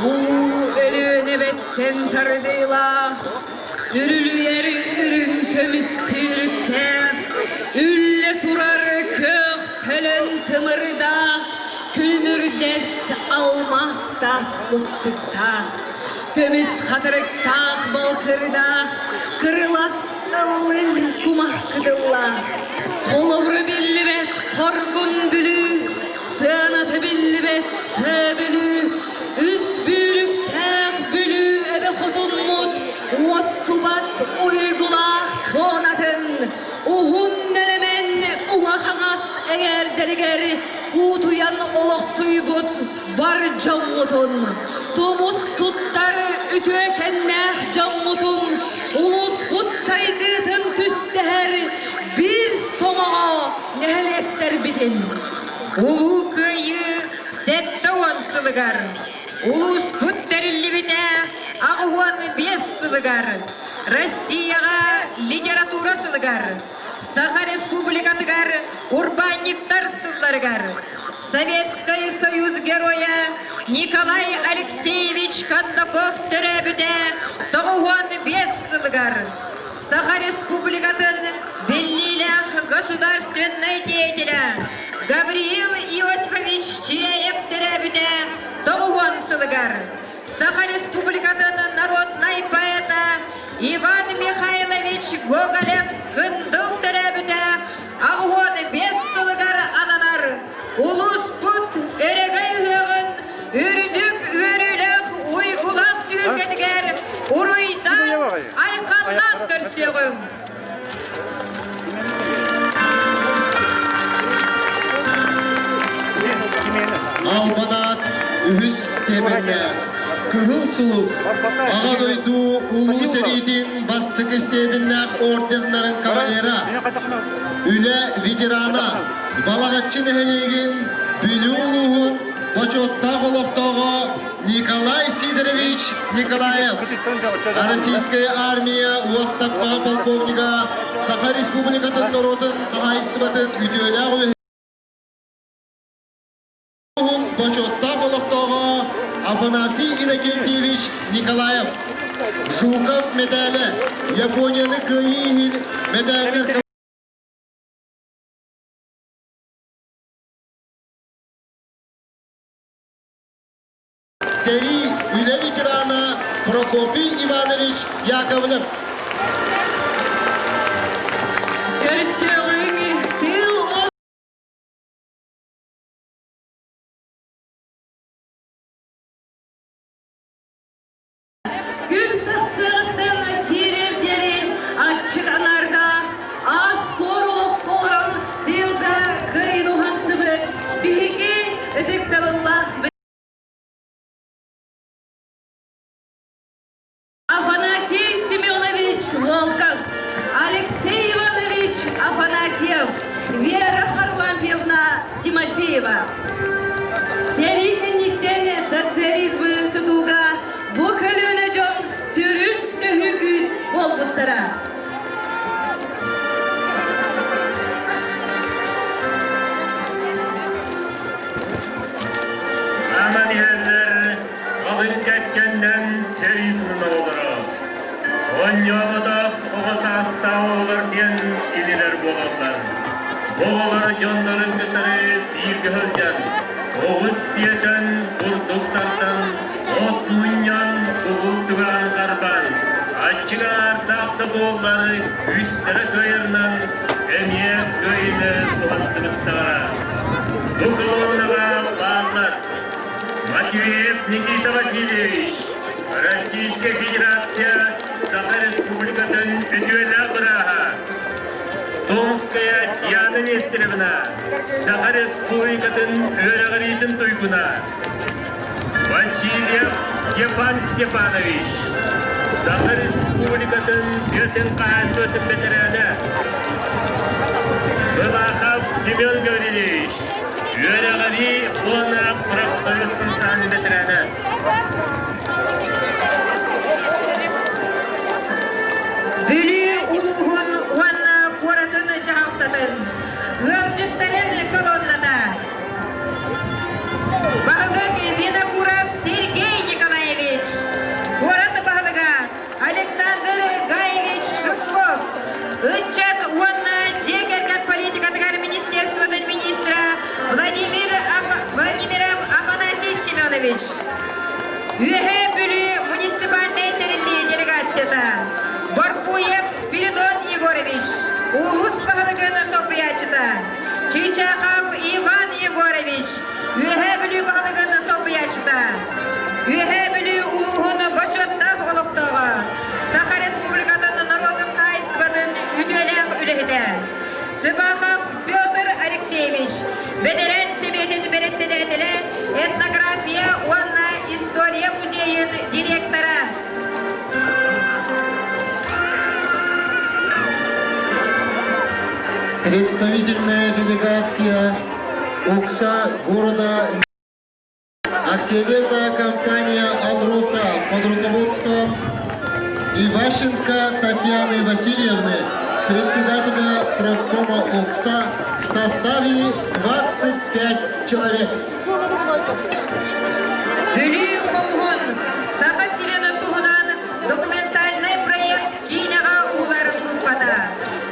Ulu ölüne betten tarıdıyla, ürülüyer ürün kömüs sürükte, ülle turar kök tölen tımırda, külünür des almaz das kustukta, kömüs hatırık tağ balkırda, kırılas ıllın kumak kıdılla, kolovru billi bet korgun bülü, sığanatı billi bet söbülü, üs büyülük tağ bülü ebe hotummut, vastubat uygulak tonatın, uhun nelemen uğakas eğer deriger, utuyan olak suybut var cammutun, Tomuz tuttar ütüekenneh cammutun, ulus put saydıtın tüster, bir somağa nehelekter bidin. Ulu köyü sette on sılıgar, ulus put derilli bide, ağuan 5 sılıgar, Россияға литература сылыгар, Саха Республикатыгар урбанниктар сылларыгар, Советский Союз героя Николай Алексеевич Кондаков төрөбүдө 95 сылыгар, Саха Республикатын беллилях государственный деятеля Гавриил Иосифович Чиреев төрөбүдө 90 сылыгар, Саха Республикатын народный поэта Иван Михайлович Гоголев кындыл төрөбүдө агуон 5 сылыгар ананар, улус пут өрегей хыгын үрүдүк өрүлөк уйгулак түргетигер уруйдан айкандан көрсөгүң. Албанат үхүс стебенне кыгыл сулус ага дойду улуу серитин бастык стебиннах орденнарын кавалера үле ветерана балагатчын эхелегин бүлү улугун почетта колоктого Николай Сидорович Николаев, Российская армия уставка полковника Саха Республикатын народын кахайстыбатын үтөлө почетта колоктого Афанасий Иннокентьевич Николаев, Жуков медали, Японияны кöyü медалер сери үле ветерана Прокопий Иванович Яковлев. Афанасий Семенович Волков, Алексей Иванович Афанасьев, Вера Харлампьевна Тимофеева. Серикенниктен социализмы тутуга бу көлөнө жон сүрүн өһүгүз болбуттара. Аманиярлер алын кеткенден серизмін олары. Оньявадақ оғаса астауылар ден келелер болалар. Болалар жондарын күтірі біргі хөрден, оғыз сиетен құрдықтардан, от мұньян бұғыл түган қарбан. Атчыға ардақты болалары үстері көйірнен әмиет көйіні туғансыбыттара. Бұқыл оныға бағлар. Матвеев Никита Васильевич, Российская Федерация, Саха Республикатын үтүөлө быраха. Томская Диана Нестеровна, Саха Республикатын өрөгөрүйтүн туйгуна. Васильев Степан Степанович, Саха Республикатын өтен каас өтүп бетереле. Былахов Семен Гаврилович, өрөгөрү буна профсоюздун санын бетереле. Бүлі улуғын уанна қоратын жағалтатын, ғылжыттарын колоннада. Бағылық Винокуров Сергей Николаевич. Симеонович. Үеһе бүлі муниципальный терилли делегацията. Боркуев Спиридон Егорович. Улус бағылығын солбиячыта. Чичахов Иван Егорович. Үеһе бүлі бағылығын солбиячыта. Үеһе бүлі улуғын бачоттақ олықтығы. Саха Республикатын налогын қайыстыбатын үдөләқ үліхді. Сыбахов Петр Алексеевич. Бедерен Советин председателя этнография Уанна история музея директора. Представительная делегация Окса города акционерная компания «Алроса» под руководством Иващенко Татьяны Васильевны, председателя профкома Окса в составе 25 человек. Бүлі Момгон Саха Сирена Туғынан документальный проект Кинеға улары группада.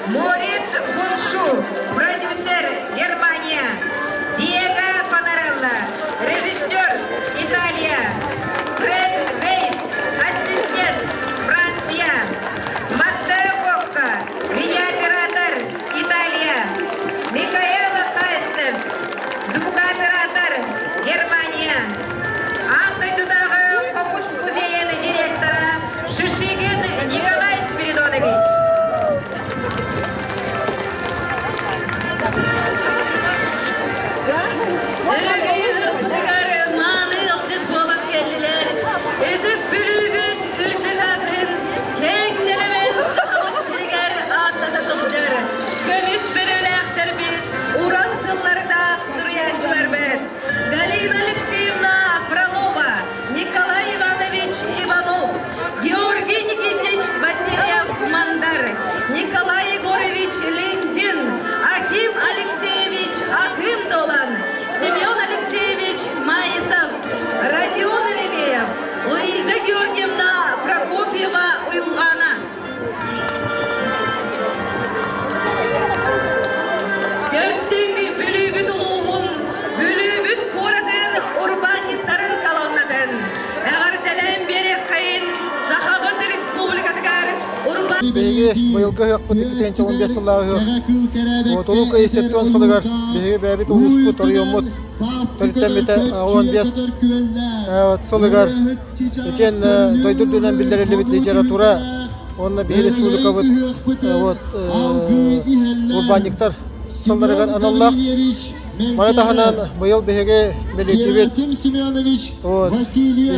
Морец Боншу, продюсер Германия. Диего Панарелла, режиссер Италия. Фред Вейс, ассистент Франция. Маттео Бокко, видеооператор Италия. Михаил Хайстес, звукооператор Германия. Антойдудағы Қоқыс музейінің директоры Шишигин Николай Спиридонович. Галина Алексеевна Фролова, Николай Иванович Иванов, Георгий Никитич Васильев Мандар, Николай Егорович Линдин, Аким Алексеевич Ахымдолан, Семен Алексеевич Маисов, Родион Левеев, Луиза Георгиевна Прокопьева Уйлана. Görüştüğünü bülübüt uluğun, bülübüt koradın, urbanittарын kalonladın. Eğer delen beri kayın, Sahabat Respublikasıgar, Беги быйылгы хыакпыт 2015 жыллағы хыак. Отулук эйсеттен сылыгар. Беги бәбит улуспут орыйоммут. Төлттен бите 15 сылыгар. Экен дойдурдунан билдерели бит литература. Онна беги республика бит урбаниктар сылдырыгар аналлах. Маратаханан быйыл беги белетибет.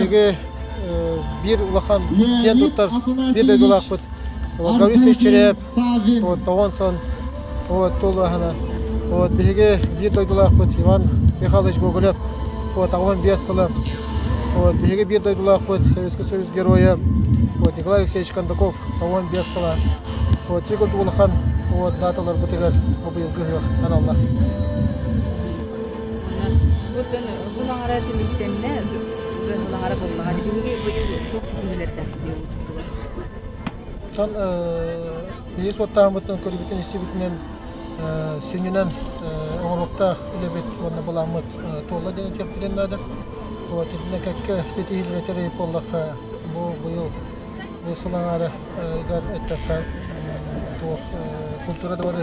Беги bir улахан кен туттар bir de dolakpıt. Gavris içerep, Toğonson, Tolahana, Bege bir de dolakpıt. Ivan Михайлович Гоголев, 15 yılı. Bege bir de dolakpıt. Советский Союз героя. Николай Алексеевич Кондаков, 15 yılı. Тигр улахан, даталар бутыгар, быйылгы аналлах. Bunun aratımı Tan beyis ottağımıtın körübütün isibitinen sününen oğlukta ilebet onu bulamıt tolla dene tepkilenlerdir. O tedine kakke setihil retereyip ollak bu yıl bu sılanları gar ettaka kultura da var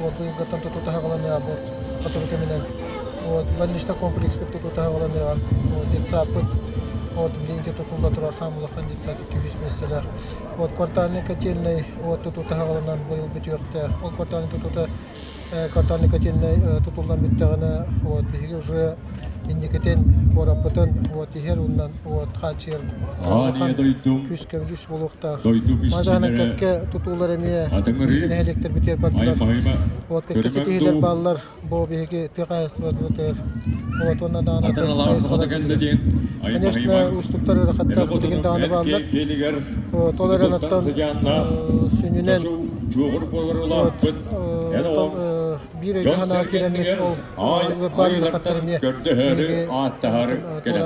bu yıl gatan tututa hağalanıya bu katılık eminen больничный комплекс тута hağalanıya детсапыт блинки тутулда турар хамлахан детсаты тюбис месселер квартальный котельный тута hağalanan быйыл бит юкта ол квартальный тута квартальный котельный тутулдан биттегене биги уже индикетен борапытын ихер ундан хачер күскем жүз болукта мажана какке тутулар эмие электр битер бактар какке сетихилер баллар бо биги тегайс батер онна дана конечно устуктар рахаттар деген даны баллар толеранаттан сүйнүнен bir öyle hana kiremet ol bari rakatlarımya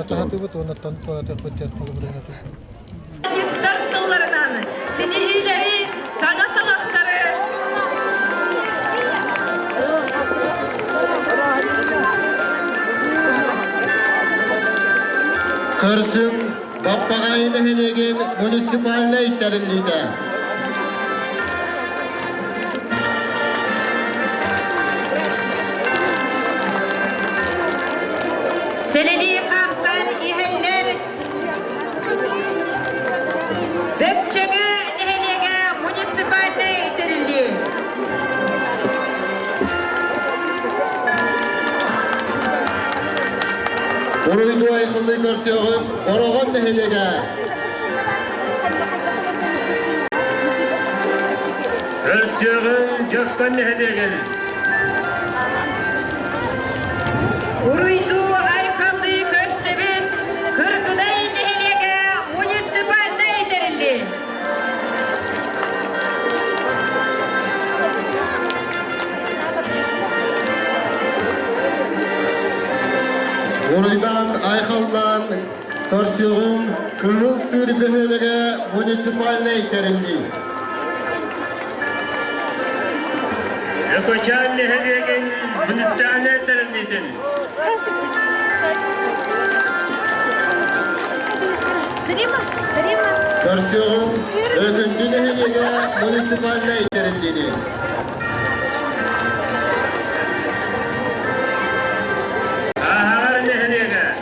tahatı bu ondan tahatı kolumlarına Yıktar sıllarından, sidihileri, saga salakları. Kırsın Bappagayını helegen munisipaline itlerindeydi. Seneli kamsan iheller Bekçege nehelege munisipalne itirildi. Uruydu ayıkıldı körsüğün Oroğun nehelege. Körsüğün Jöfkan nehedegen. Uruydu aykaldı körsebet Kırgıday nehelege munisipalne itirildi. Uruydan ayıkıldan körsüğün Kıvıl Sürgühülüge munisipaline itlerindeydi. Ökoçan nehedegen munisipalne tarafıydın. Körsüğün öküncü nehelege munisipaline itlerindeydi. Ahar nehedegen.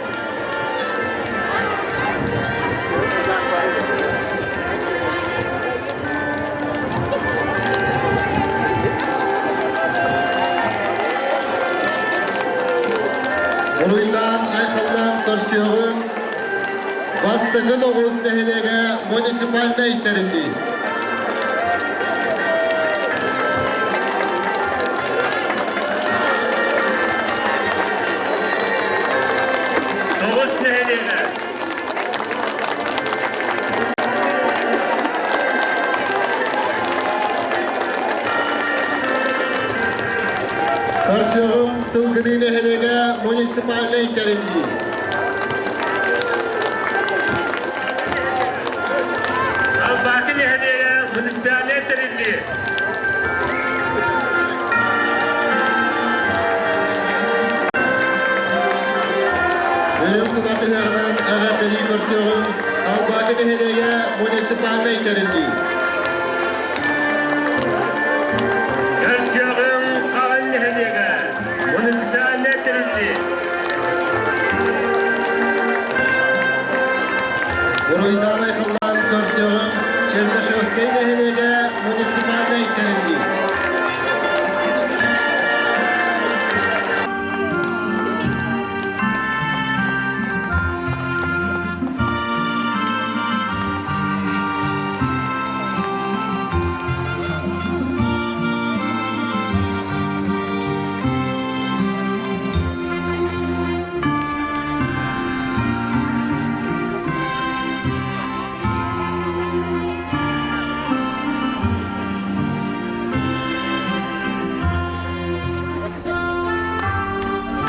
Uruydan ayıkıldan körsüğün Bastıgı Doğuz nehelege munisipaline itlerindeydi. Doğuş nehedegen. Körsüğün Tılgını nehelege munisipaline itlerindeydi. Albaki nehedegen munisipalne tarafıydın. Bölüm tutakılarından ağırdaki körsüğün Albaki nehelege munisipaline itlerindeydi. Körsüğün Kağan nehedegen munisipalne tarafıydın. Uruydan ayıkıldan körsüğün Çerdeşoskay nehelege munisipaline itlerindeydi.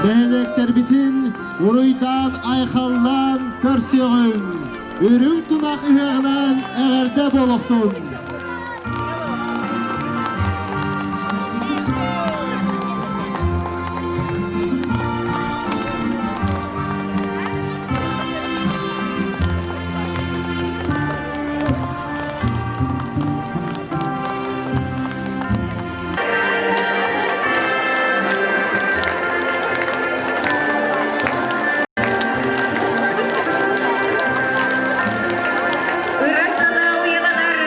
Değnekler bitin, Uruydan ayıkıldan körsüğün, Ürün tunak üheğinden eğerde boluktun. Ырасына уяlanır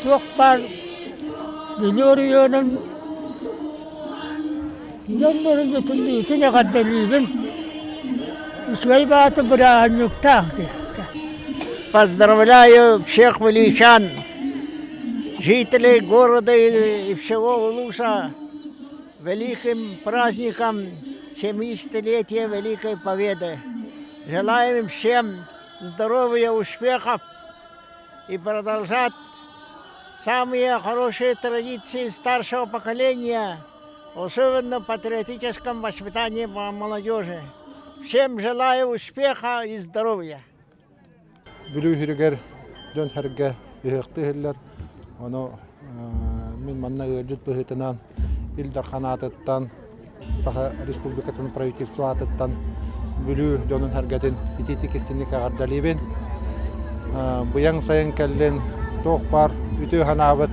çok var. Biliyoruyonun yanların götündüğü içine kaddeliydim. Uşvay batı bırağın yok tahtı. Поздравляю всех валичан, жителей города и всего Улуса, великим праздником 70-летия Великой Победы. Желаем им всем здоровья, успехов и продолжать самые хорошие традиции старшего поколения, особенно в патриотическом воспитании молодежи. Всем желаю успеха и здоровья. Бүлүү хүрүгер дөн хэргэ ихтиһиллер ону мен манна ыжыт быһытынан Илдар Ханатыттан Саха Республикатын правительствоатыттан бүлүү дөнүн хэргэтин итити кистинник агардалибин буяң сайын келлен тоқ бар үтө ханабыт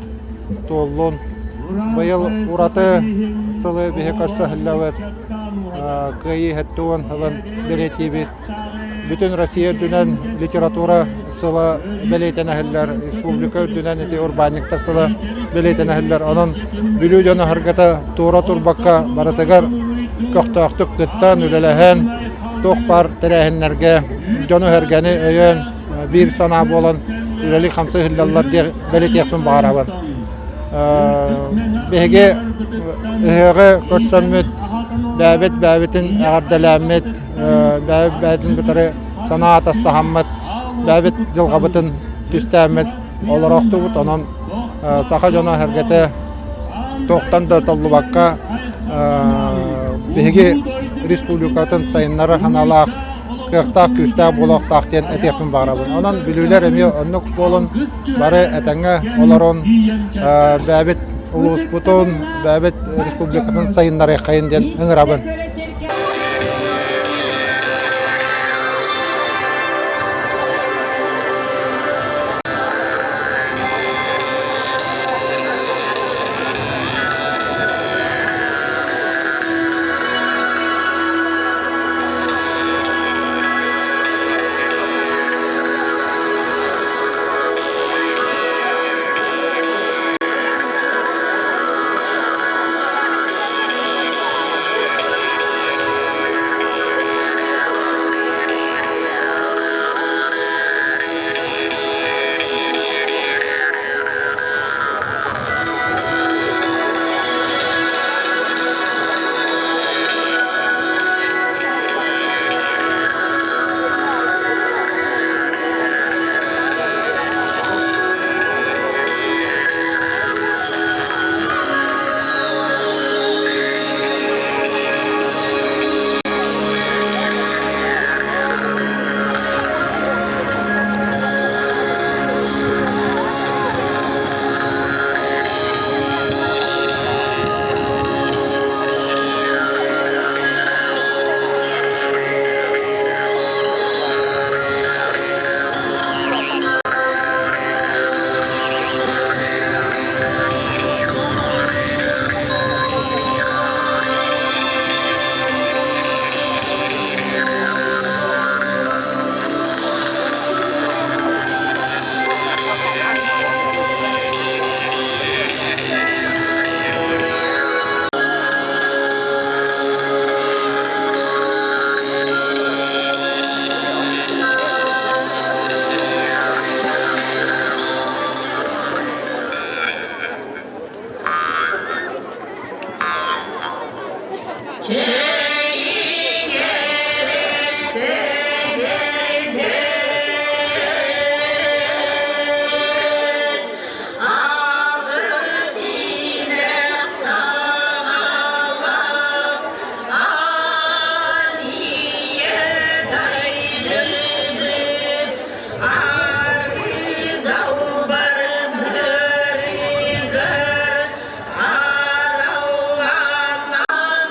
толлун быйыл ураты сылы бихекашта хиллавет кыйы хэттуон хылын белетибит Bütün Россия дүнен литература сыла белейтенәһелләр, республика дүнен ити урбаниктар сыла белейтенәһелләр. Анын бүлүү жана харгата тура турбакка баратыгар көктөктүк кыттан үлеләһен ток бар тәрәһеннәргә жана хәргәне өйөн бир сана болан үлелик хамсы хиллаллар дип белетекпен барабын. Беге эһеге көрсәммет бәбитин әгәрдәләмет бәбитин битәре санаат астахаммат бәбит җылгабытын түстәмет олоракты бут анан саха жана хәргәтә токтан да таллыбакка беге республикатын сайыннары ханалак кыхта күстә булак тахтен этепен барабын. Анан билүләр эме оннук болын бары әтәңгә олорон бәбит улус бутун бәбит республикатын сайыннары кайын ден ыңырабын.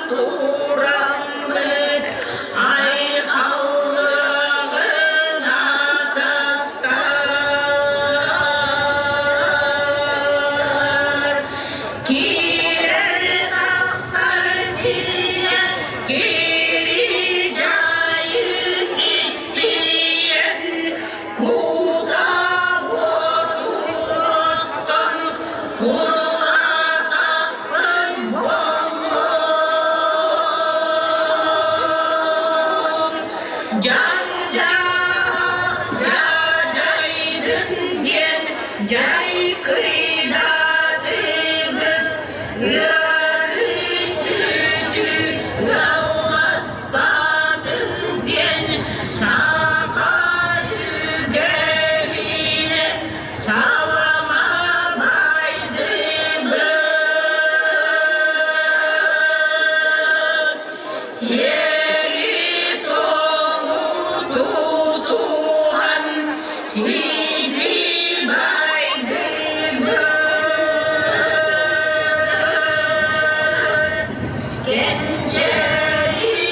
Tura Kurulataqpın bollum. Jaydın diyen jay kıyladımın Yörüsüdü almaspadın diyen Sakarı geline salamamaydım Seni tomu tutuhan seni baydım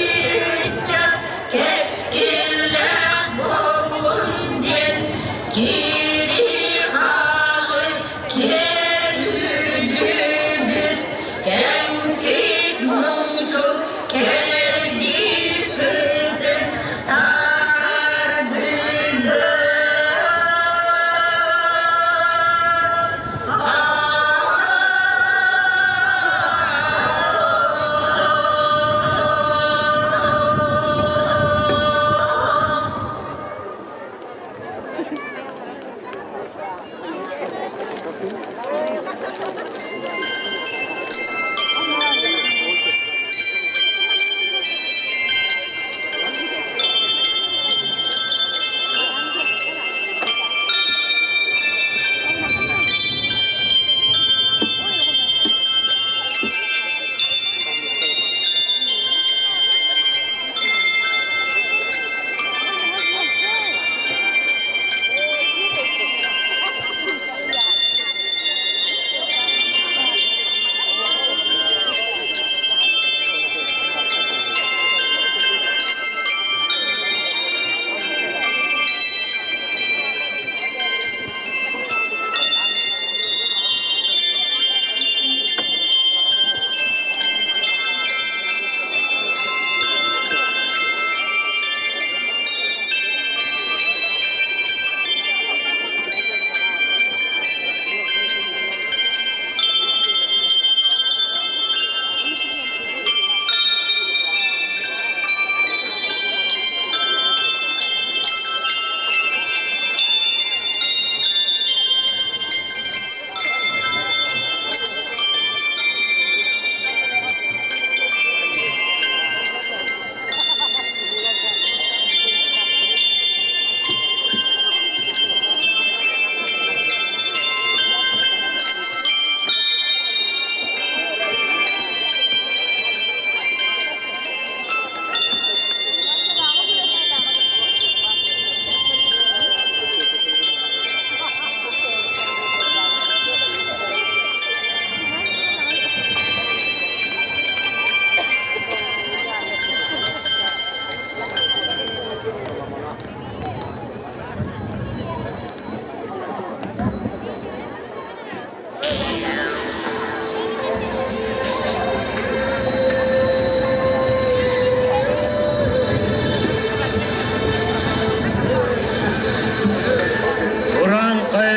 Gençerikçe keskiller bollun diyen Giri halı kerüdümün Gençlik mumsu keledi sıdın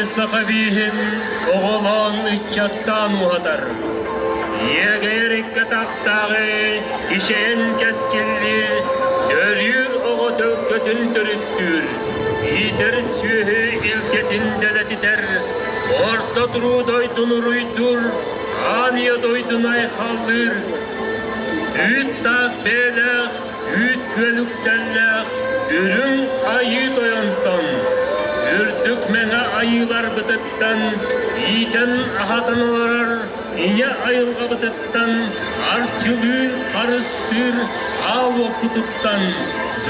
Sakabihin oğlan içattan uhatar. Yeger ikke taktağı kişen keskilli dörür oğu tökkөtün törüttür. Iter sühü ilketin deletiter. Orta duru doydun uruydur. Aniye doydun aykaldır. Üt tas belek, üt kölüktelek. Ürün ayı doyantan. Ürtük mene ayılar bıtıttan, iten ahatan olarar, ine ayılga bıtıttan, arçılır, karıstır, av okututtan,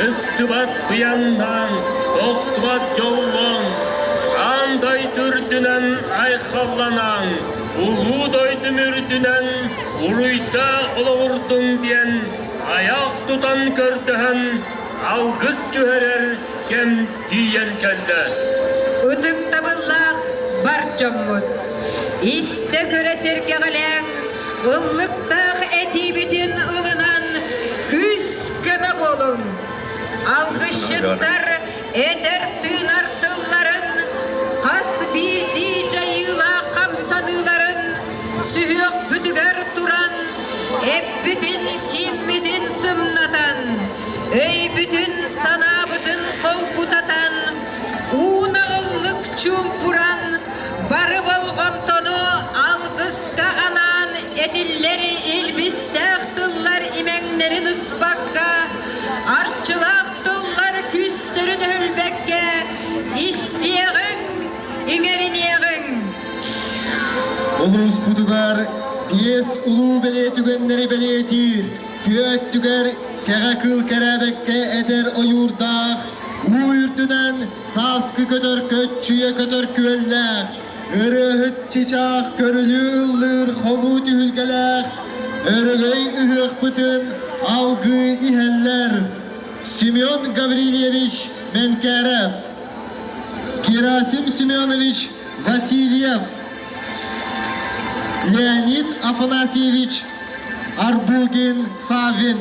ıstıbat kıyandan, koktubat yollan, anday dürdünen aykallanan, ulu doydu mürdünen, uruyta olavurdun diyen, ayak tutan kördühen, algız tüherer, kem diyen kelle. Ыдыкта быллах бар жоммут. Исте көресерге қален, ыллықтақ әтибетін ылынан күз көмі болун. Алғышыттар әдер тынар тылларын, қас білді жайыла қамсаныларын, Ebbütün simmütün sımnatan, öybütün sanabıtın kolputatan, uğnağıllık çumpuran, barı bolğomtonu algıska anan, edilleri ilbistaq tıllar imenlerin ıspakka, arçılaq tıllar küstürün hülbekke, isteğin, iŋerineğin. Ulus budugar, piyes ulu bele tügenleri bele etir. Küet tüger, kere kıl kerebekke eder o yurdağ. Bu yurdudan saskı kötör kötçüye kötör küeller. Irıhıt çiçak körülü ıldır konu tühülgeler. Örgey ühük bıtın algı iheller. Semyon Gavrilyevich Menkerev, Gerasim Semyonovich Vasilyev, Leonid Afanasievich Arbugin Savin.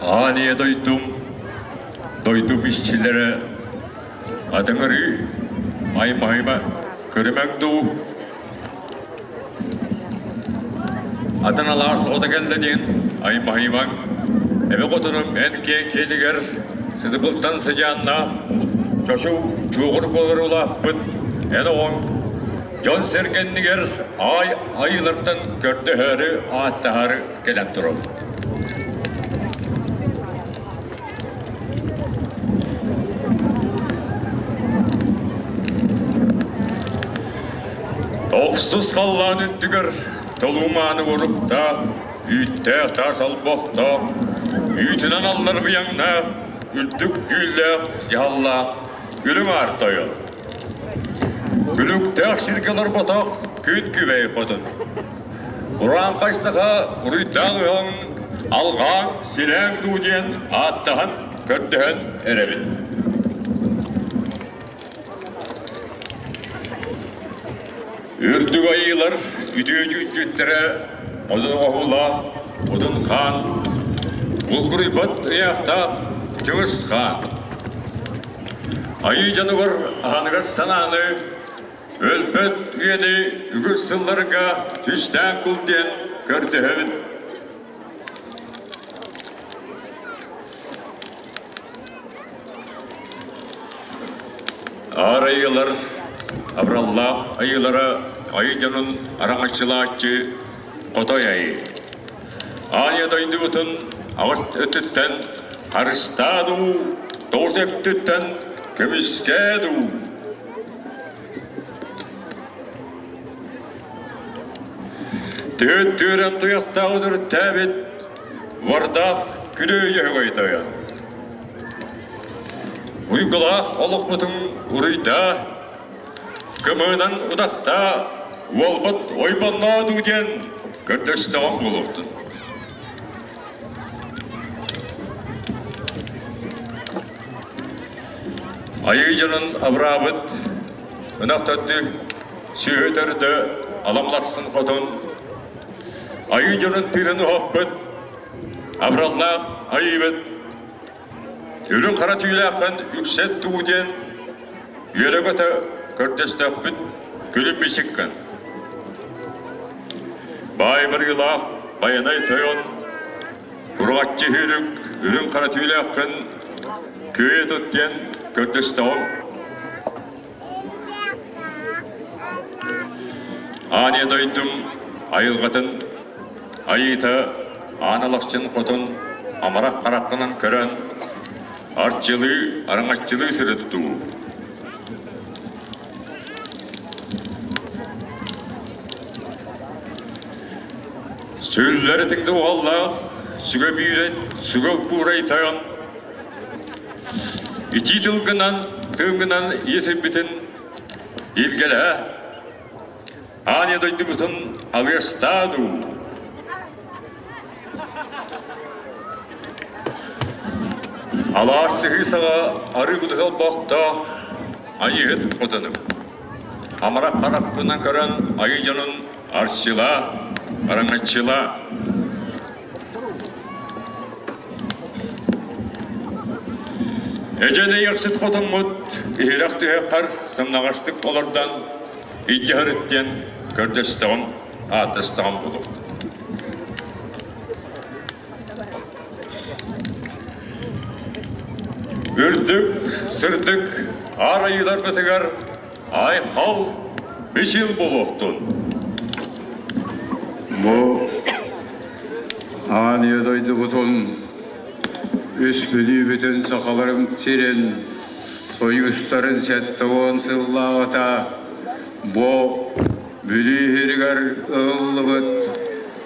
Aniye doydum işçilere adınırı ay mahima körümek doğu adınalar soğuda geldiğin ay mahiman eve kotunum en keliger sıdıpıltan sıcağına çoşu çuğur bolurula bıt en oğun Jon sergendiger aylardan gördüğü ağattaharı gelen durur. Oksuz kallan üttügür, tolumanı vurup da, ütte tas alıp da, ütünen allar bir yanına, üttük gülle, yalla, gülüm artıyor. Gülükte şirkeler batak, küt küvey kodun. Kur'an kaçtığa, uruydan uyağın, alğan, silen duğdiyen, attağın, köttüğün erebin. Ürdük ayılar, üdüğücü cüttire, odun oğula, odun kan, ulguru bat ayakta, cıvız kan. Ayı canıvar, anıgar sananı, ölpet üyedi, ügür sıllarga, tüsten kulten, kördüğün. Ağır ayılar, abrallah ayılara ayıcanın aramaççılaççı kotoy ayı. Anya doydu bütün ağız ötütten harıstadu, toz öktütten kömüskedu. Tüt türen tuyaktağıdır tebit, vardak külüye koytayan. Uygulaq oluk bütün uruyda, kımınan udakta, valbat oybanna dugen, kördestan buluktun. Ayıcanın abrabıt, ınaqtattı, sühüterde alamlaksın kotun. Ayıcanın tilini hoppıt, abrallah ayıbıt, Ürün kara tüylakın yüksek tuğden, yöregöte kördestakbüt, gülüm bisikkin. Bay bir yılak, bayanay toyon, kurgatçı hürük, ürün kara tüylakın, köye tutken, kördüstağım. Aniye doydum ayılgatın, ayıta analakçın kotun amarak karakkanan kören, artçılığı, arаңatçılığı sırıttı. Söylleri tingdi oğalla, süge büyüret, süge buğraytayan, İti tılgınan yesip bitin ilgele, aniye doydu bütün alırstadu. Allah'a sıhhi sağa arı gıdıkal bakta ayıhıt kotanım. Amarak karakkından karan ayı canın arşçıla, arаңatçıla. Ecede yaksıt kotamut, ihiraktı hekar, sımnağastık olardan, İcihar etten, kördestağım, atestağım bulup. Ürdük, sırdık, arayılar betigar, ay hal, 5 yıl buluktun. Bu aniye doydu butun, üspülü bütün sakalarım sirin, soyusların settoğun sığlağıta, bu bülü hirgar ığıllıbıt,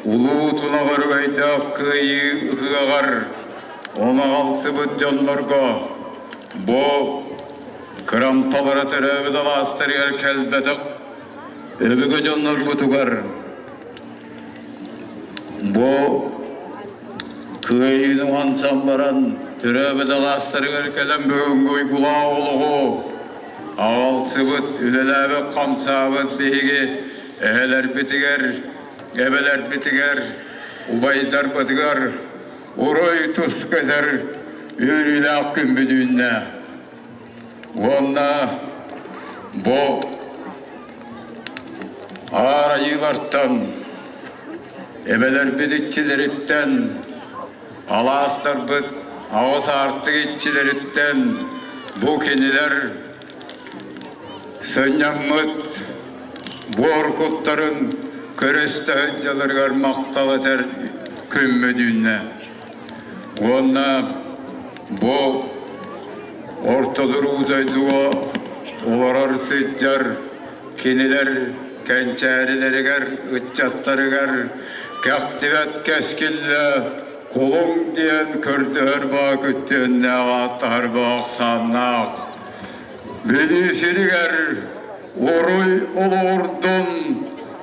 ulu tulağır gayda kıyı hıgar, ona alsıbıt canlarga, bu kıramtalara teröbü dala asteriyer kelbetik, öbüge canlar butugar. Bu kıyının ansambaran teröbü dala asteriyer kelen böğün kulağı oluğu, ağal sıbıt, ülelebe kamsabıt bihigi, eheler bitiger, ebeler bitiger, ubaylar bitiger, uroy tuz keser, yürüyle hakkın büdüğünne. Onunla bu arayılardan, ebeler bidikçileritten, alastar bıt, ağız artık iççileritten, bu keniler sönyanmıt, bu orkutların köreste hıccalar maktalı ter kümmüdüğüne. Onunla bu ortadır uzaydığa olarar sıccar, keniler kençerileri ger, ıççatları ger, kaktivet keskille, kolum diyen kördüğür bağ küttüğünne ağattar bağ sannak. Bilisini ger, oruy olurdun,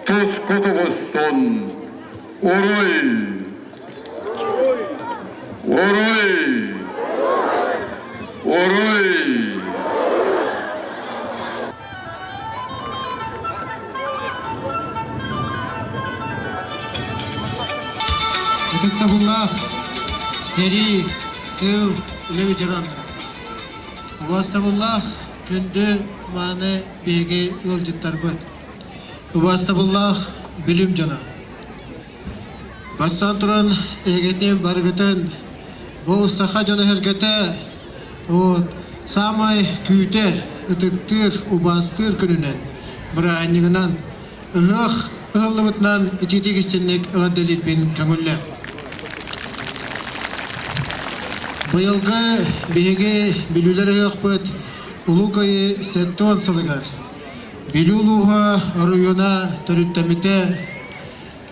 tuz kutubustun, oruy, oruy, oruy. Etektabullah, seri, kıl, ülevi ciranlar. Ubastabullah, kündü, mane, bege, yolcutlar bıt. Ubastabullah, bilim cana. Bastan turan, egetim bargıtın, bu saha cana hergete, o samay küter, ıtıktır, ubastır gününen, mırağınlığından, ığılıbıtnan içitik istenlik ığadelit bin köngülle. Bu yılgı bege bilüleri yakbıt, ulu kayı setton salıgar. Bilü uluğa aruyuna törüttemite,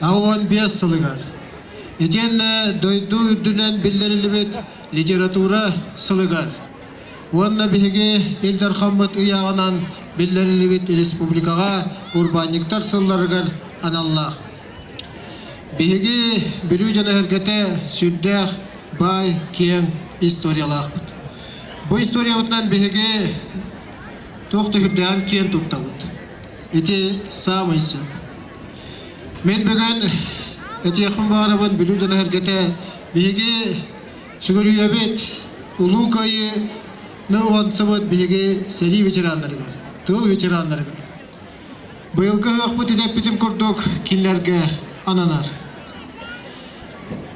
ağvan biyaz salıgar. Ecenne doydu ürdünen billerili bit, literatura salıgar. Onunla bege Eldar Hammat ıyağınan billerili bit respublikaga urbanlıktar sallargar anallah. Bege bilü jana hergete süddeh, bay, kien, istoriyalar. Bu istoriyatından bege toxtu hüdden kien tuttavut. Eti sağmaysa. Men bugün eti yakın bağırabın bilü jana hergete bege suguruyabet ulu kayı ne oğansabıt bege seri veteranları var. Tığıl veteranları var. Bu yılgı akbıt edep bitim kurduk kinlerge ananar.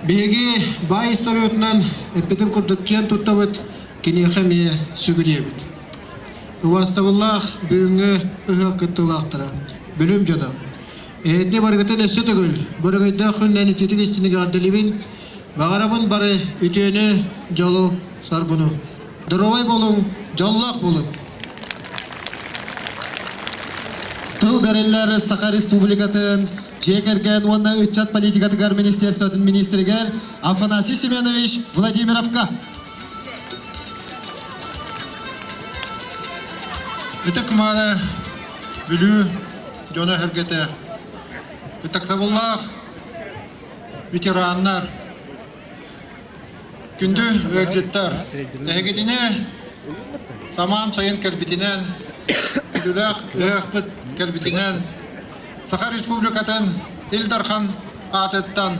Bege bay istoriyatından epetim kurduk kien tuttavut kini xemiye suguruyabet. Уаставаллах бүгүнгө ыгак кыттылактыра. Бөлүм жана. Этне баргытын эссе түгүл. Боргойда күннәни тетик истиниге ардылыбын. Багарабын бары үтөөнө жолу сарбуну. Дыровай болуң, жоллак болуң. Тыл береллер Саха Республикатын Чекерген онна үтчат политикатыгар министерствотын министригер Афанасий Семенович Владимировка. Итак, мана бүлүү жона хергете. Итактабуллах ветераннар күндү өржеттар. Эгедине саман сайын кәлбитинен, күдүләк ыгакпыт кәлбитинен, Саха Республикатын Илдархан атыттан,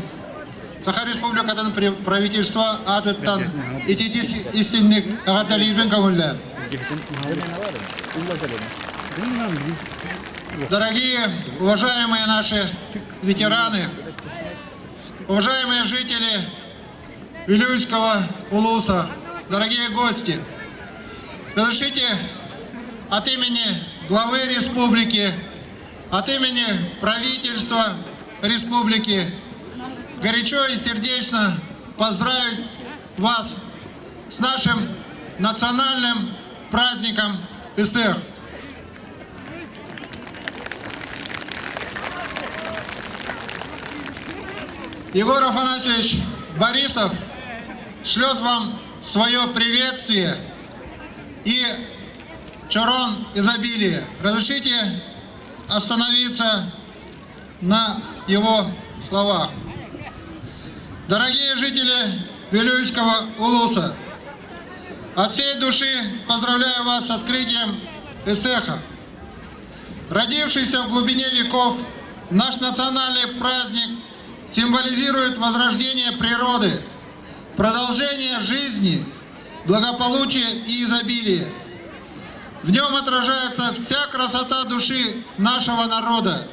Саха Республикатын правительство атыттан, ититис истинник ағадализбен көңілі. Дорогие, уважаемые наши ветераны, уважаемые жители Вилюйского улуса, дорогие гости, разрешите от имени главы республики, от имени правительства республики горячо и сердечно поздравить вас с нашим национальным праздником ИСЭХ. Егор Афанасьевич Борисов шлет вам свое приветствие и чарон изобилия. Разрешите остановиться на его словах. Дорогие жители Вилюйского улуса, от всей души поздравляю вас с открытием ИСЭХа. Родившийся в глубине веков, наш национальный праздник символизирует возрождение природы, продолжение жизни, благополучие и изобилие. В нем отражается вся красота души нашего народа,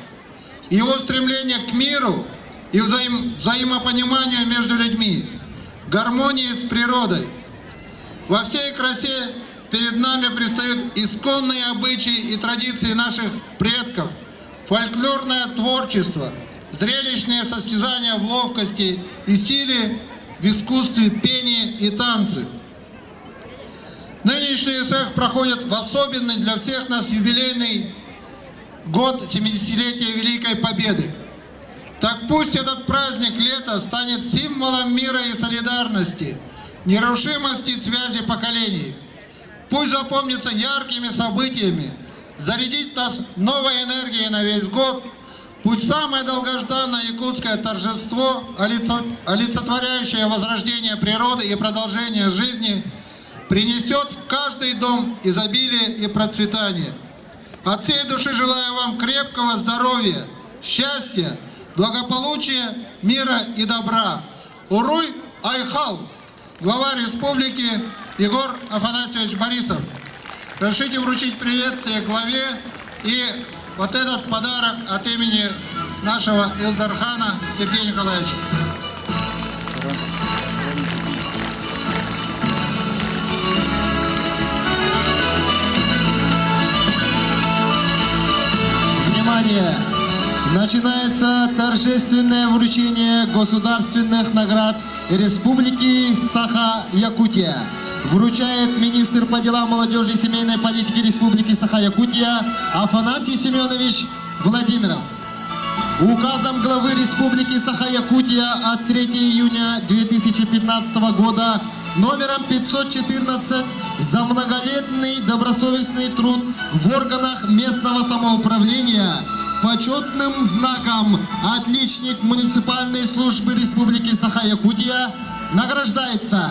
его стремление к миру и взаимопониманию между людьми, гармонии с природой. Во всей красе перед нами предстают исконные обычаи и традиции наших предков, фольклорное творчество, зрелищные состязания в ловкости и силе, в искусстве пения и танцы. Нынешний ИСЭХ проходит в особенный для всех нас юбилейный год 70-летия Великой Победы. Так пусть этот праздник лета станет символом мира и солидарности, нерушимости связи поколений. Пусть запомнится яркими событиями, зарядит нас новой энергией на весь год. Пусть самое долгожданное якутское торжество, олицетворяющее возрождение природы и продолжение жизни, принесет в каждый дом изобилие и процветание. От всей души желаю вам крепкого здоровья, счастья, благополучия, мира и добра. Уруй Айхал, глава республики Егор Афанасьевич Борисов. Разрешите вручить приветствие главе и вот этот подарок от имени нашего Илдархана Сергея Николаевича. Внимание! Начинается торжественное вручение государственных наград Республики Саха-Якутия. Вручает министр по делам молодежи и семейной политики Республики Саха-Якутия Афанасий Семенович Владимиров. Указом главы Республики Саха-Якутия от 3 июня 2015 года номером 514 за многолетний добросовестный труд в органах местного самоуправления почетным знаком «Отличник муниципальной службы Республики Саха-Якутия» награждается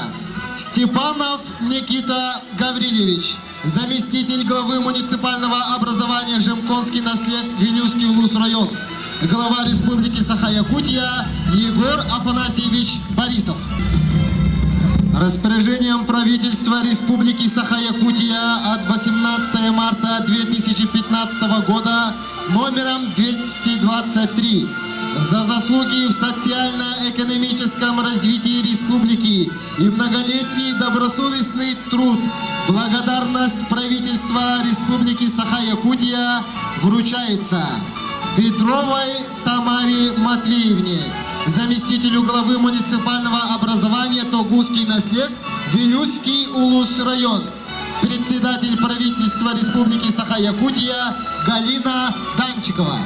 Степанов Никита Гаврилевич, заместитель главы муниципального образования Жемконский наслед Вилюйский улус-район, глава Республики Саха-Якутия Егор Афанасьевич Борисов. Распоряжением правительства Республики Саха-Якутия от 18 марта 2015 года номером 223 за заслуги в социально-экономическом развитии республики и многолетний добросовестный труд. Благодарность правительства Республики Саха-Якутия вручается Петровой Тамаре Матвеевне, заместителю главы муниципального образования Тогузский наслед, Вилюйский улус-район, председатель правительства Республики Саха-Якутия Галина Данчикова.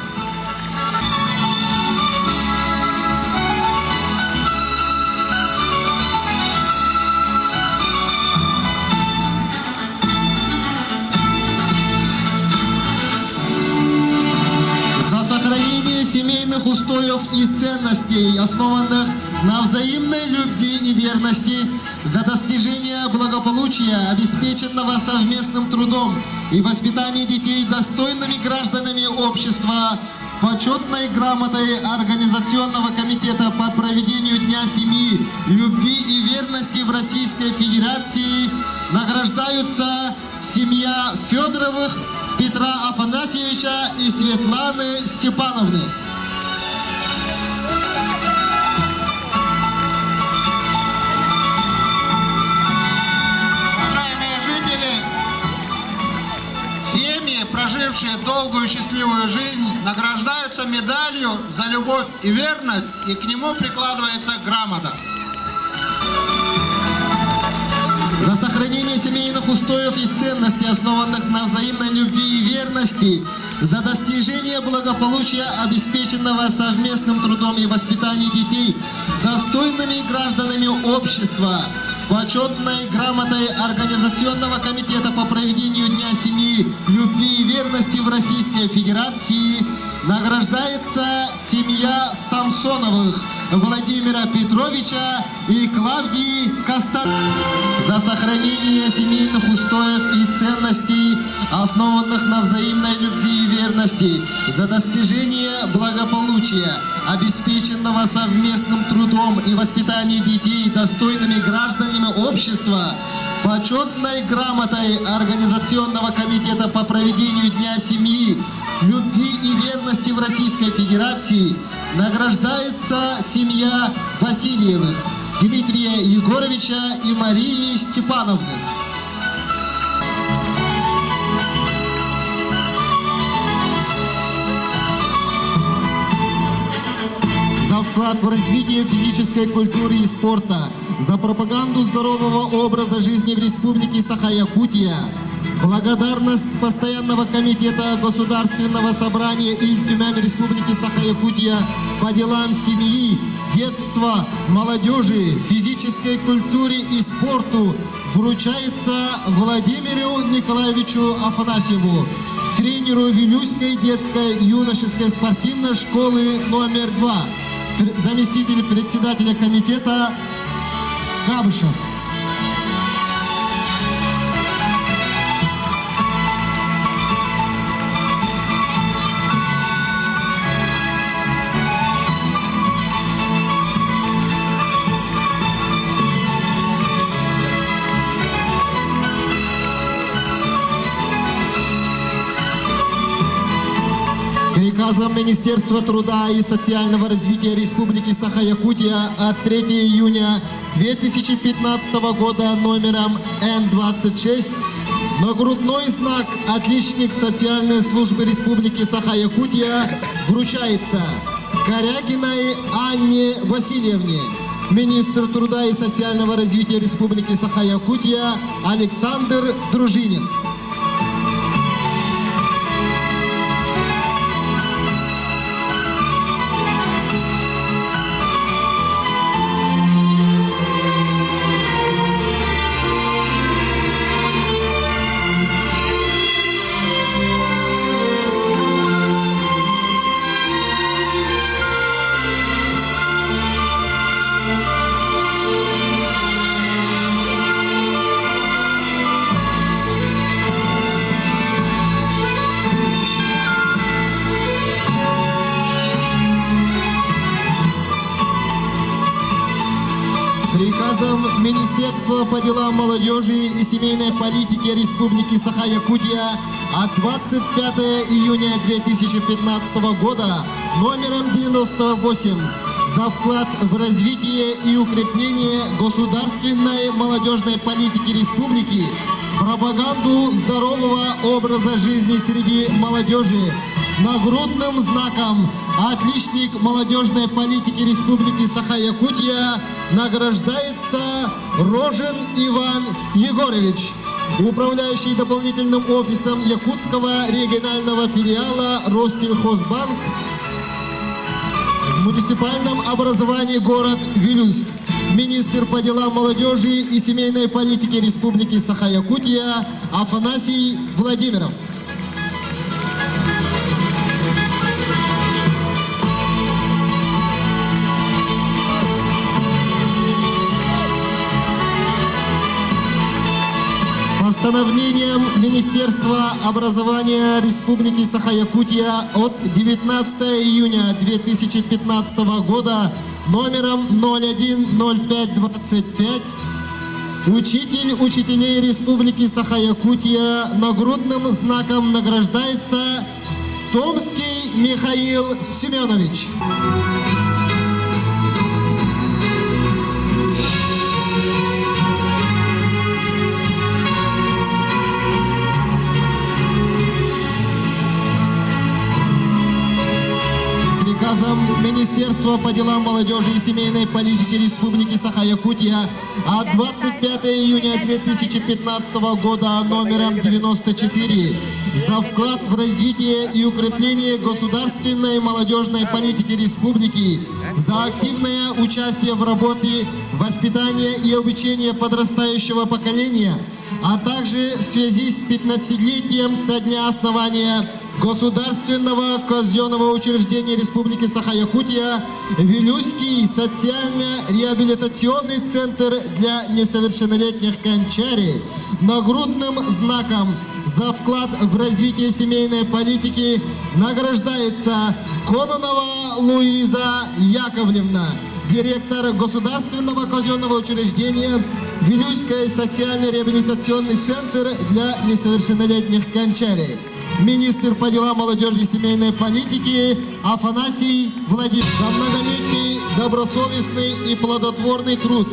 За сохранение семейных устоев и ценностей, основанных на взаимной любви и верности, за достижение благополучия, обеспеченного совместным трудом и воспитание детей достойными гражданами общества, почетной грамотой Организационного комитета по проведению Дня семьи, любви и верности в Российской Федерации награждаются семья Федоровых Петра Афанасьевича и Светланы Степановны. Уважаемые жители, семьи, прожившие долгую и счастливую жизнь, награждаются медалью за любовь и верность, и к нему прикладывается грамота. За сохранение семейных устоев и ценностей, основанных на взаимной любви и верности, за достижение благополучия, обеспеченного совместным трудом и воспитанием детей, достойными гражданами общества, почетной грамотой Организационного комитета по проведению Дня семьи, любви и верности в Российской Федерации награждается семья Самсоновых Владимира Петровича и Клавдии Костан. За сохранение семейных устоев и ценностей, основанных на взаимной любви и верности, за достижение благополучия, обеспеченного совместным трудом и воспитанием детей достойными гражданами общества, почетной грамотой Организационного комитета по проведению Дня семьи, любви и верности в Российской Федерации награждается семья Васильевых Дмитрия Егоровича и Марии Степановны. За вклад в развитие физической культуры и спорта, за пропаганду здорового образа жизни в Республике Саха-Якутия, благодарность Постоянного комитета Государственного собрания Иль-Тюмень Республики Саха-Якутия по делам семьи, детства, молодежи, физической культуре и спорту вручается Владимиру Николаевичу Афанасьеву, тренеру Вилюйской детской юношеской спортивной школы номер 2, заместитель председателя комитета Габышев. Приказом Министерства труда и социального развития Республики Саха-Якутия от 3 июня 2015 года номером Н-26 нагрудной знак «Отличник социальной службы Республики Саха-Якутия» вручается Корягиной Анне Васильевне, министр труда и социального развития Республики Саха-Якутия Александр Дружинин. Приказом Министерства по делам молодежи и семейной политики Республики Саха-Якутия от 25 июня 2015 года номером 98 за вклад в развитие и укрепление государственной молодежной политики республики, пропаганду здорового образа жизни среди молодежи. Нагрудным знаком «Отличник молодежной политики Республики Саха-Якутия» награждается Рожин Иван Егорович, управляющий дополнительным офисом Якутского регионального филиала Россельхозбанк в муниципальном образовании город Вилюйск. Министр по делам молодежи и семейной политики Республики Саха-Якутия Афанасий Владимиров. Постановлением Министерства образования Республики Саха-Якутия от 19 июня 2015 года номером 010525 учитель учителей Республики Саха-Якутия нагрудным знаком награждается Томский Михаил Семенович. Приказом Министерства по делам молодежи и семейной политики Республики Саха-Якутия от 25 июня 2015 года номером 94 за вклад в развитие и укрепление государственной молодежной политики республики, за активное участие в работе воспитания и обучения подрастающего поколения, а также в связи с 15-летием со дня основания Государственного казенного учреждения Республики Саха-Якутия Вилюйский социально-реабилитационный центр для несовершеннолетних Канчари нагрудным знаком за вклад в развитие семейной политики награждается Кононова Луиза Яковлевна, директор Государственного казенного учреждения Вилюйский социально-реабилитационный центр для несовершеннолетних Канчари. Министр по делам молодежи и семейной политики Афанасий Владимирович. За многолетний, добросовестный и плодотворный труд,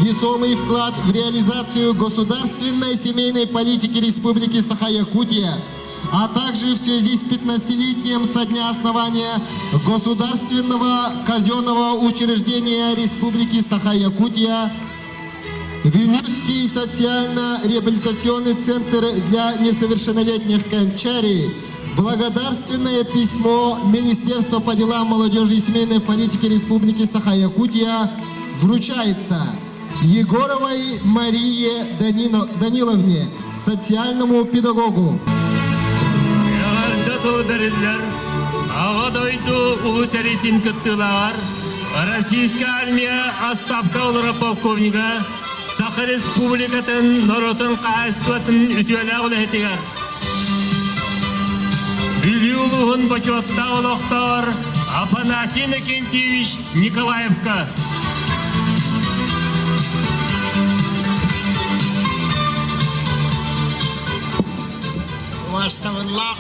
весомый вклад в реализацию государственной семейной политики Республики Саха-Якутия, а также в связи с 15-летием со дня основания Государственного казенного учреждения Республики Саха-Якутия Вилюйский социально-реабилитационный центр для несовершеннолетних Канчари благодарственное письмо Министерства по делам молодежи и семейной политики Республики Саха-Якутия вручается Егоровой Марии Даниловне, социальному педагогу. Российская армия отставка полковника Саха Республикатын Норотын Кайстватын үтүөлө олетигер. Вилюлугун почетта олохтор Афанасий Иннокентьевич Николаевка. Vastavullah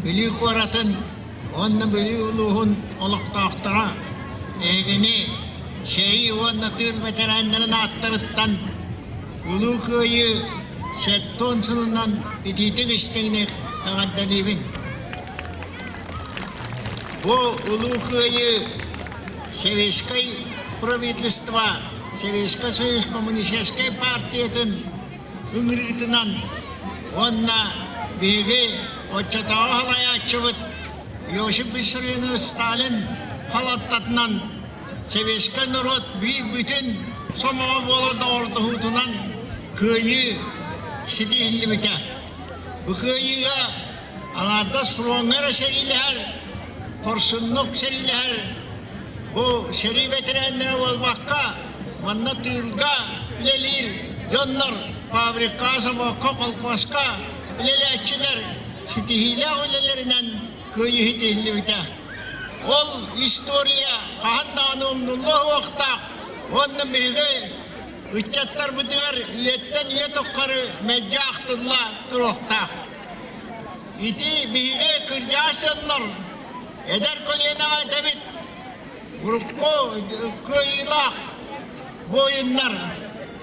Vili Koratın onun Viliuluğun oluktahtara egini şeri onun tıl veteranlarına attırıttan Ulu köyü setton sınından bititik isteğine ağaddalibin. Bu Ulu köyü Sovetskay правительства, Советская Союз Коммунистической партиятын үңритынан онна беге отчатаğı halayatçıvıt Йосип Виссарионович Сталин халаттатынан Советский народ bütün Somava Volada orduhutundan köyü sitihli bite. Bu köyüge ağadas fronlara seriler, korsunluk seriler, bu seri veteranlara olmakka, manna tırga ilelir, jonlar, fabrikasa ve kokolkoska ileletçiler, sitihile ilelerinden köyü hitihli bite. Ol historia kahandanım nullah vaktak, onun bege Üççatlar bitiver, üyetten üyet okkarı mecca aktılla turoktak. İti bihige kırcaş yanlar, eder kolyenağa tabi grupko kıyılak bu oyunlar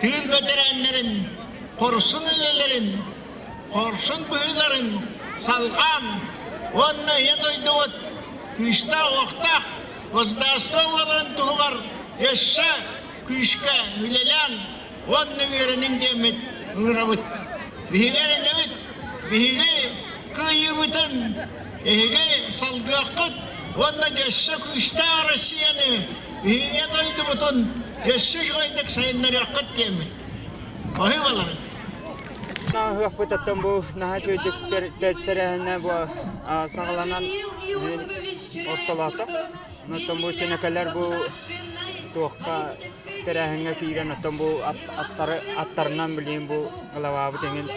tüyül veteranların korsun ülelerin korsun büyülerin salgan onunla yadoyduğut küçta oktak gozdarstva olan tuğvar yaşa küçka ülelen onunla verinin demet ıravut bihigerin demet bihige kıyımıtın bihige salgıakıt onunla yaşa küçta Rusya'nı bihige doyduğutun yaşa koyduk sayınları akıt demet ohi vaların Hıhpıtattım bu naha çocuk terehine bu sağlanan ortalata. Notun bu çenekeler bu tuğka terehine kiren notun bu atlarından bileyim bu gılavabı dengin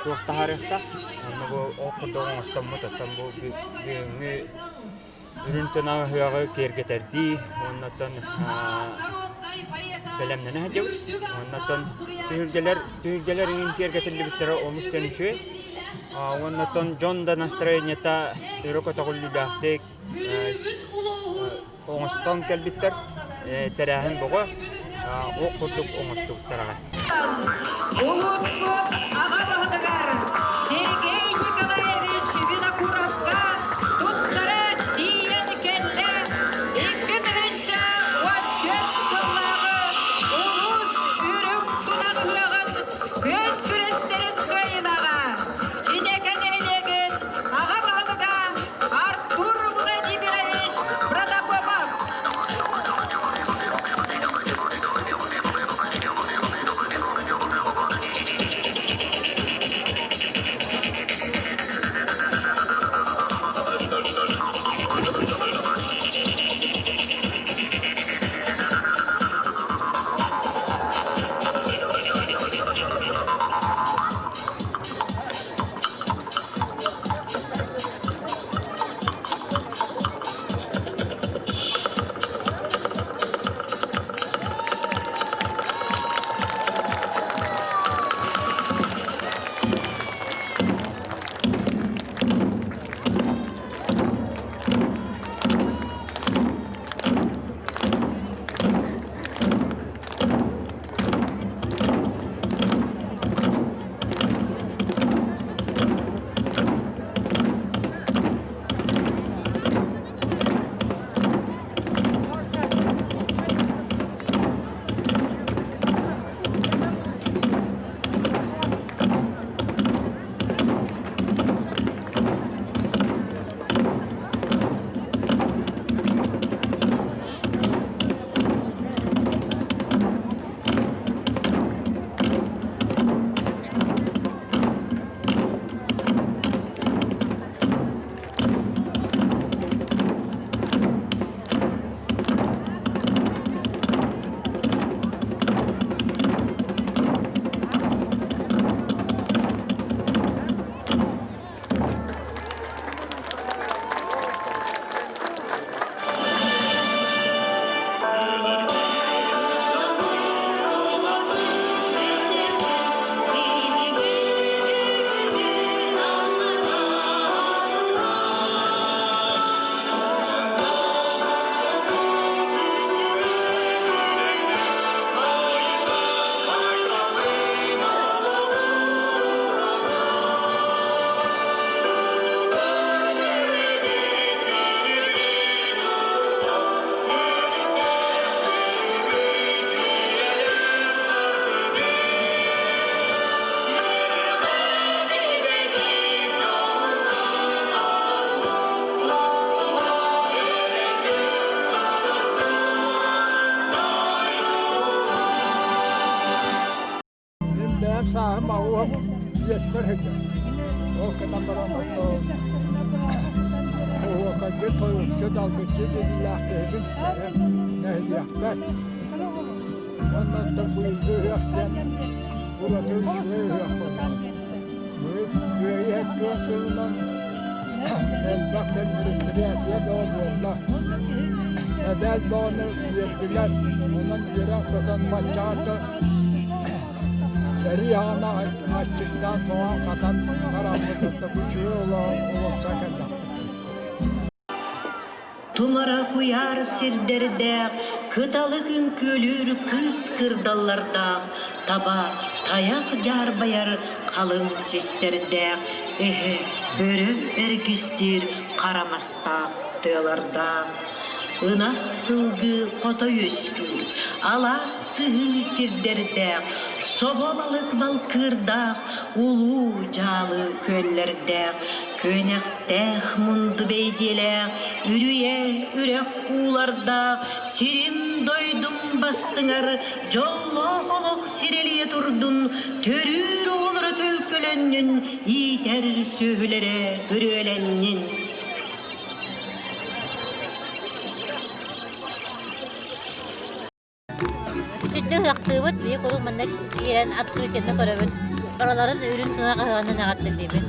tuğta tarihta. Onu bu okuduğun ustamı tattan bu büyüğünü ürüntüna hıyağı kergeterdi. Ondan Belemden hadi. Ondan tüyülgeler ingin kergeterli bittere olmuş denişi. Ondan John da настроение ta Euroka takullu dahtek. Oğustan kelbitter terahin boğa. O kurduk oğustuk tarağa. Улуспов аға бағдығар Сергей Николаевич Винокуровка туттары тиен келле 2000-ci 14 сыллағы улус үрік тұнағылығын көз күрестерін қайылаға Жинекен әлеген аға бағдыға Артур Владимирович Протопопов Saham awam yesper hekta. O kadar beramat o. O kadar toy şedal geçti lahte ne yaptı? Ondan da bu yaptı. Burası şuraya yaptı. Bu yaptı sonra el bakın biriyasiye doğrular. Edel bağını verdiler. Ondan yere kazan maçadı. Serihana açıktan soğan katan karanlıkta bu çığırla olacak. Тумара куяр сирдерде, кыталы күн көлүр кыз кырдалларда, таба таяк жар баяр калың сестерде, бөрө бергистир карамаста тыларда. Ынак сылгы кото өскү, ала сыгы сирдерде, собо балык балкырда, улуу жалы көллерде, көнектех мунду бейделе, үрүе үрек кууларда, сирим дойдум бастыңар, жолло олок сирелие турдун, төрүр олары төлкөлөннүн, итер сөбүлере бүрөленнин. Sütte hıaqtığıbıt, bir kulun mannak giren at külkenini köröbüt. Oraların ürün tuna kahıganını nağattın deyibin.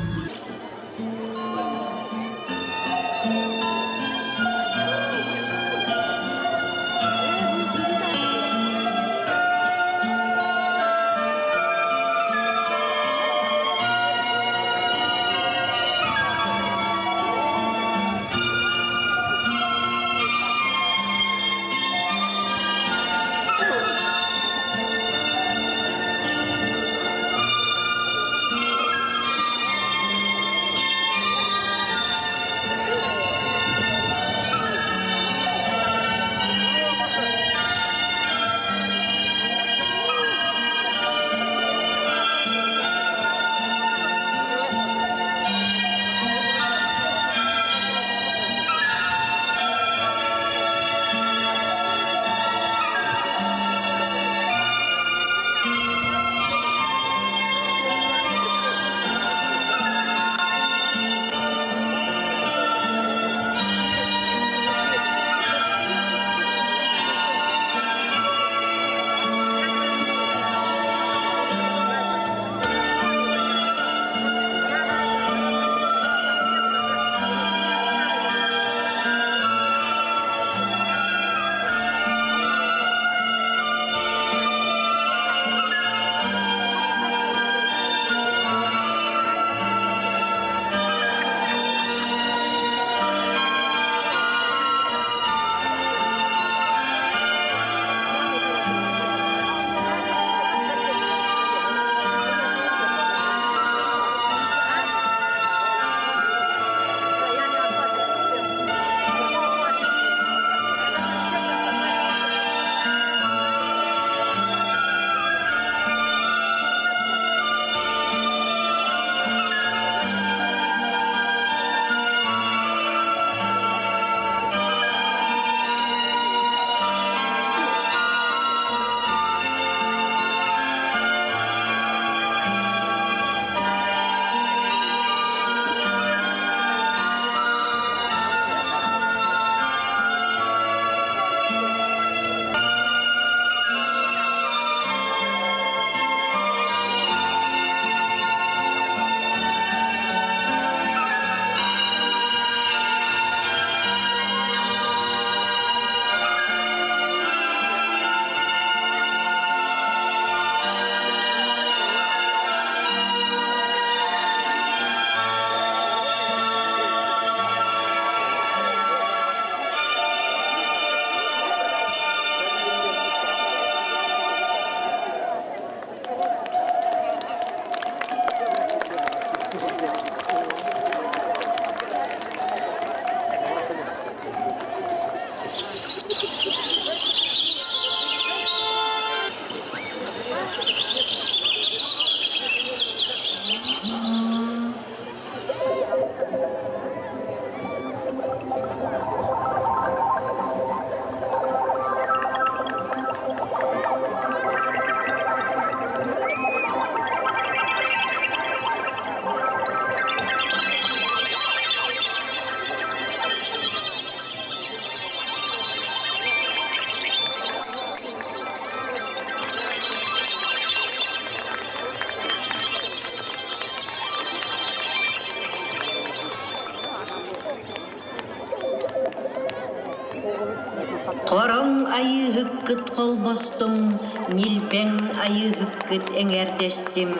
Korong ayı hıkkıt kolbostum, nilpen ayı hıkkıt eңердестим.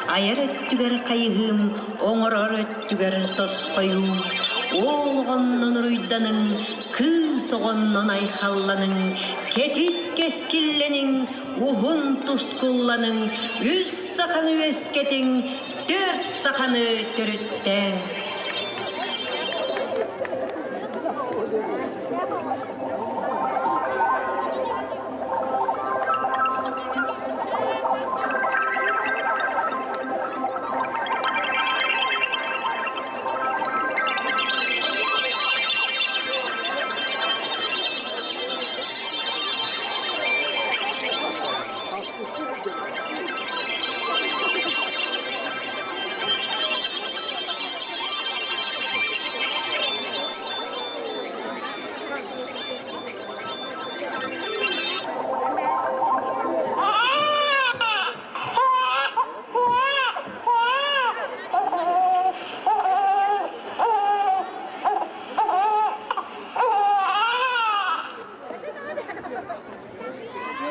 Ayar öttüger kayıhım, oңoror öttüger tos koyum. Oğlğonnon ruydanın Kız oğunnon ayhallanın, ketit keskillenin, uhun tuskullanın, üç sakanı esketin, dört sakanı törütten.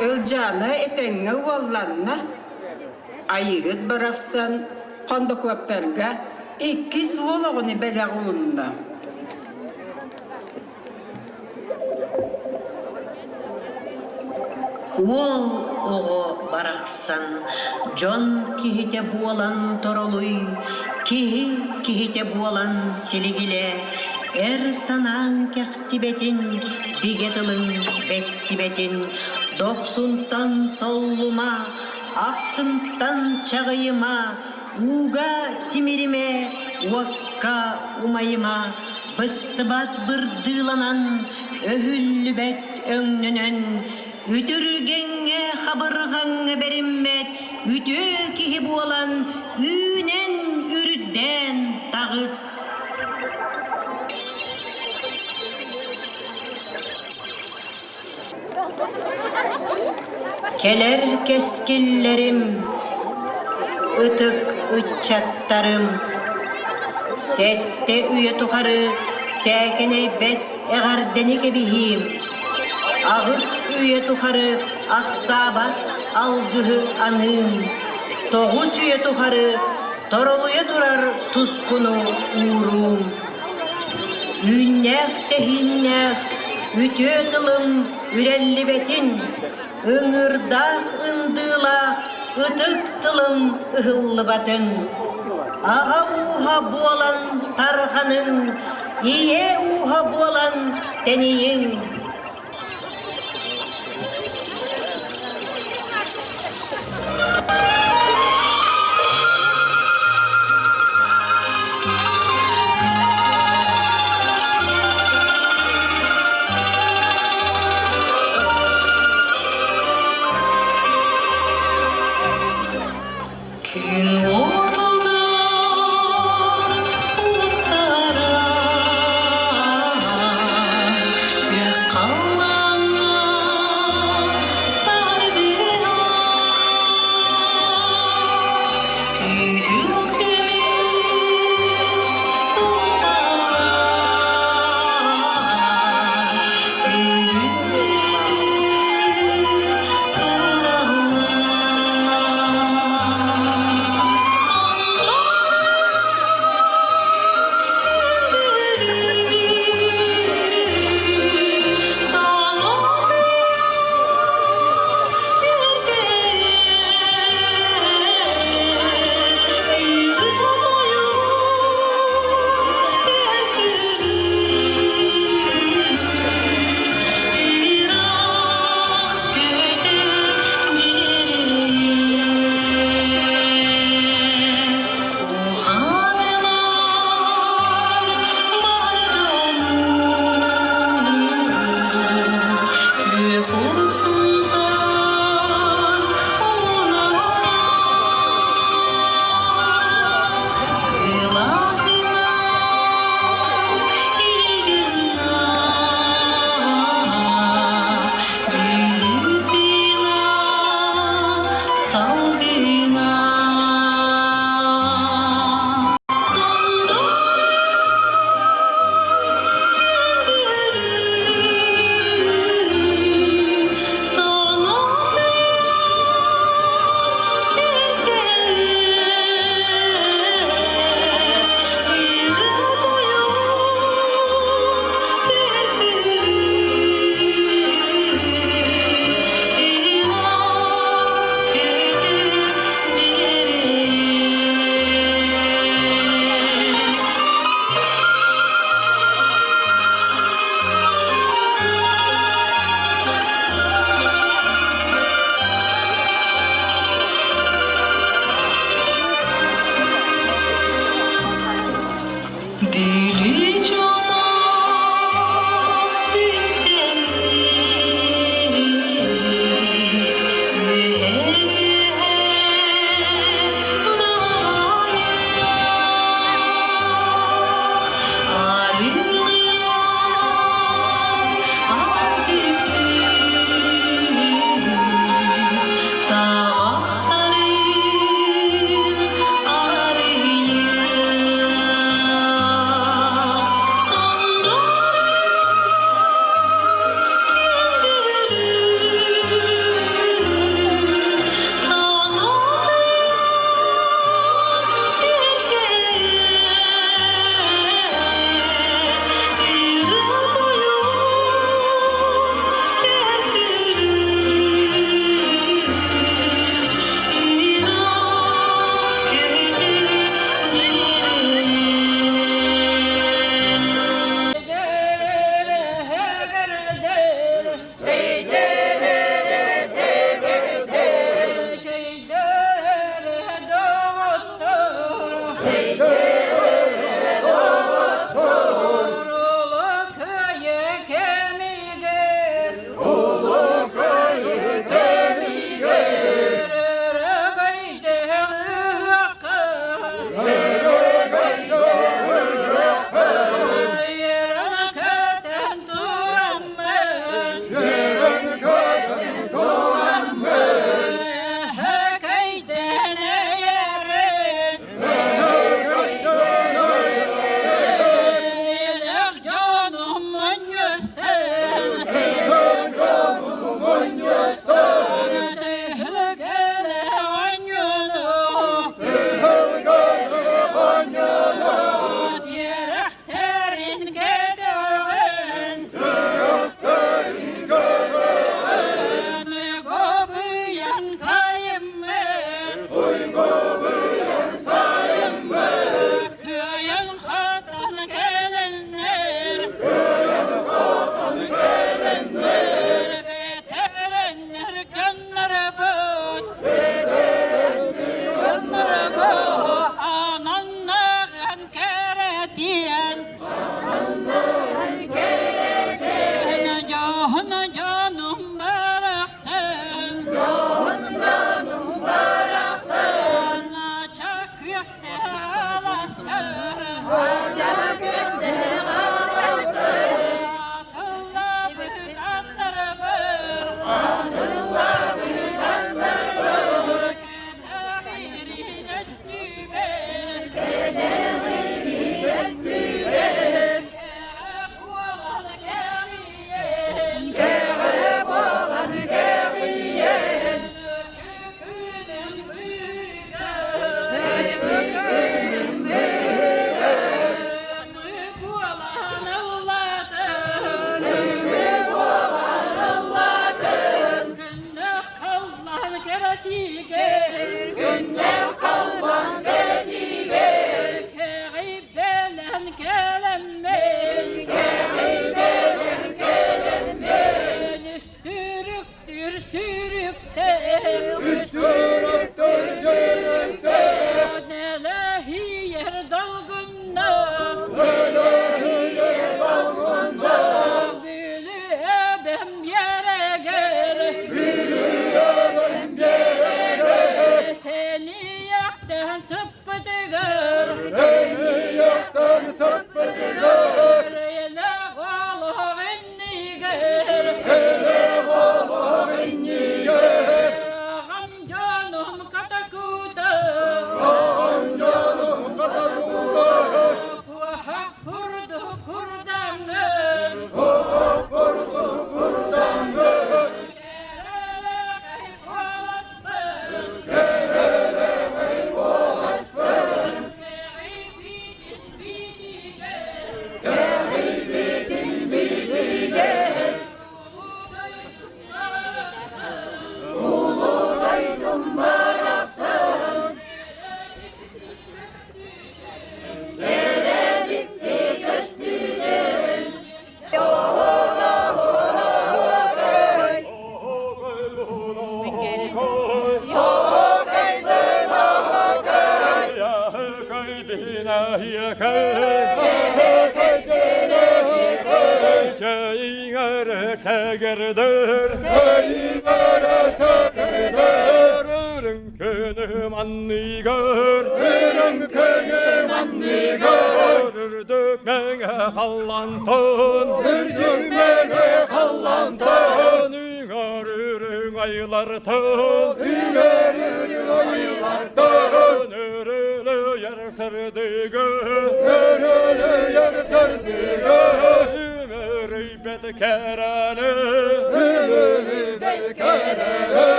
Ылжаны этеңе уолланна, айыгыт барақсан, кондоклаптарга 2 суолоғыны бәләг улунна. Ол оғы барақсан, жон кихите буолан торолуй, кихите буолан селигиле, санаң кәқтибетін, бигетілің бәттибетін, 90-тан толлума, ақсынтан чағыйыма, уға тимириме, уаққа умайыма, быстыбат бұрдыланан, өһүллү бәт өңнөнөн, үтүргенге хабырғаңы бериммет, үтө кихи буолан, үйнен үрден тағыз. Keler keskillerim, ıtık ıççattarım, sette üye tuharı, sekene bet eğardeni kebihim, ağız üye tuharı, aksabat algıhı anım, toğuz üye tuharı, toroluya durar tuskunu uğrum, ünnef tehinnef, ütü tılım ürelli betin, ыңырдақ ындыла, ытык тылым ығылы батын. Аға уға буалан тарғаның, ие уға буалан тәнейің.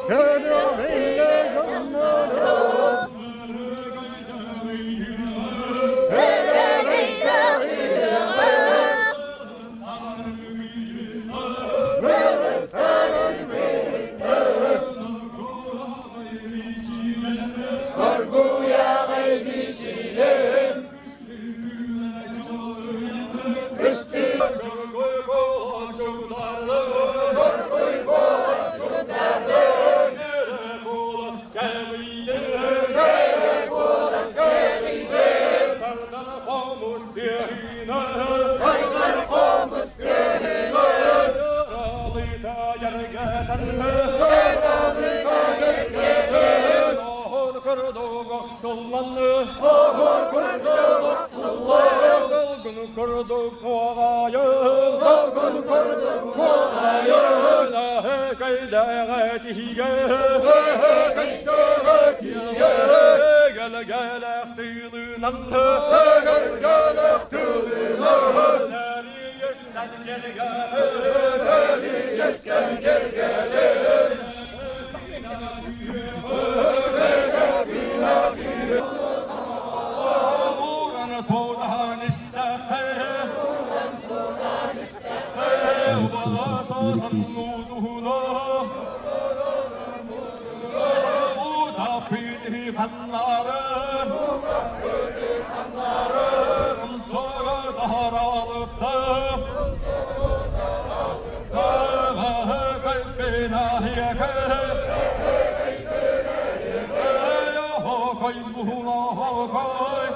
Könül asıllanı Dalgını kurduk koğayın Dalgını kurduk koğayın Kaydağa-tihiye Gel gel ahtığından Gel gel ahtığından Neri yesken gel gel Neri yesken gel gel Uğranı toğdan istete Uvada satan nuduhuna Uda piti kanları Sonra daralıp da Kalbine hiyeke Koy buhuna koy